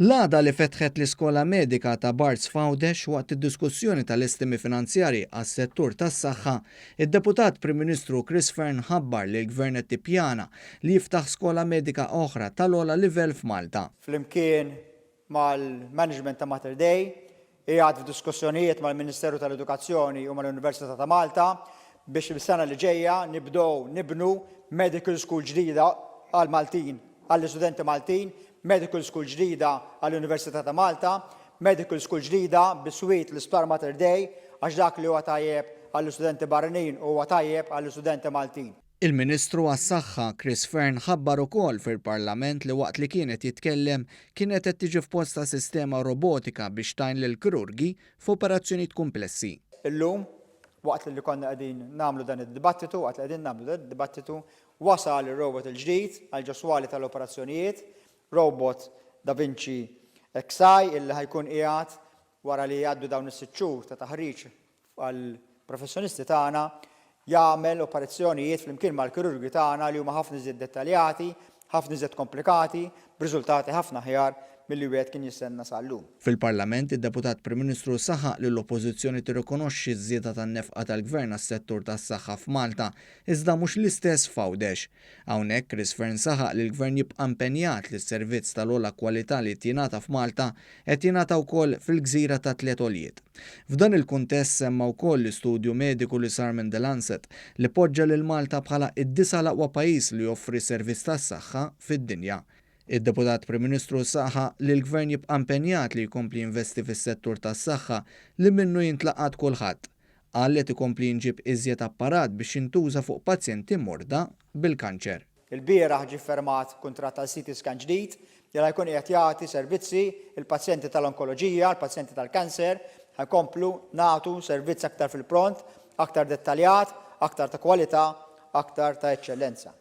L-għada li fetħet l-Iskola Medika ta' Barts Fawdex waqt id-diskussjoni tal-istimi finanzjari għas-settur tas-saħħa, id-Deputat Prim Ministru Chris Fearn ħabbar li l-Gvern qed tippjana li jiftaħ skola medika oħra tal-ogħla livell f'Malta. Flimkien mal-Management ta' Mater Dei, qiegħed f'diskussjonijiet mal-Ministeru tal-Edukazzjoni u mal-Università ta' Malta biex is-sena li ġejja nibnu medical school ġdida għal Maltin, għall-istudenti Maltin, medical school ġdida għall-Università ta' Malta, medical school ġdida bis-swit l-Isptar Mater Dei għax dak li huwa tajjeb għall-istudenti barranin u huwa tajjeb għall-istudenti Maltin. Il-Ministru għas-Saħħa Chris Fearn ħabbar ukoll fil-Parlament li waqt li kienet jitkellem kienet qed tiġi f'posta sistema robotika biex tajn lill-kirurgi f'operazzjonijiet komplessi. Illum waqt li konna qegħdin nagħmlu dan id-dibattitu, wasal ir-robot il-ġdid għal ġoswali tal-operazzjonijiet, robot Da Vinci Xi illi ħajkun qiegħed wara li jgħaddu dawn is-sitt xhur ta' taħriġ għall professjonisti tagħna jagħmel operazzjonijiet flimkien mal-kirurgi tagħna li huma ħafna iżjed dettaljati, ħafna iżjed komplikati, b'riżultati ħafna aħjar milli wieħed kien jistenna sal-lum. Fil-Parlament, id-Deputat Prim Ministru saħaq li l-Oppożizzjoni tirrikonoxxi ż-żieda tan-nefqa tal-Gvern għas-settur tas-saħħa f'Malta, iżda mhux l-istess f'Għawdex. Hawnhekk Chris Fearn saħaq li l-Gvern jibqa' impenjat li s-servizz tal-ogħla kwalità li jingħata f'Malta qed jingħata wkoll fil-Gżira ta' Tliet Għoljiet. F'dan il-kuntest semma wkoll l-istudju mediku li sar minn The Lancet li poġġa lil Malta bħala id-disa l-aqwa pajjiż li joffri servizz tas-saħħa fid-dinja. Id-Deputat Prim Ministru saħħa li l-Gvern jibqa' impenjat li jkompli jinvesti fis-settur tas-saħħa li minnu jintlaqat kulħadd. Qal li tikompli jinġib iżjed apparat biex jintuża fuq pazjenti morda bil-kanċer. Il-bieraħ ġie fermat kuntratt tal CT scan ġdid li jkun qiegħed jagħti servizzi il-pazjenti tal-onkoloġija, il-pazjenti tal-kanser, ħajkomplu nagħtu servizz aktar fil-pront, aktar dettaljat, aktar ta' kwalità, aktar ta' eċċellenza.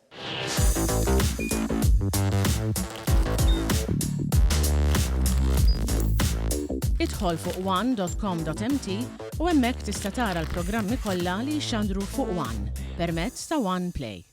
Idħol fuq one.com.mt u hemmhekk tista' tara l-programmi kollha li jxandru fuq One permezz ta' One Play.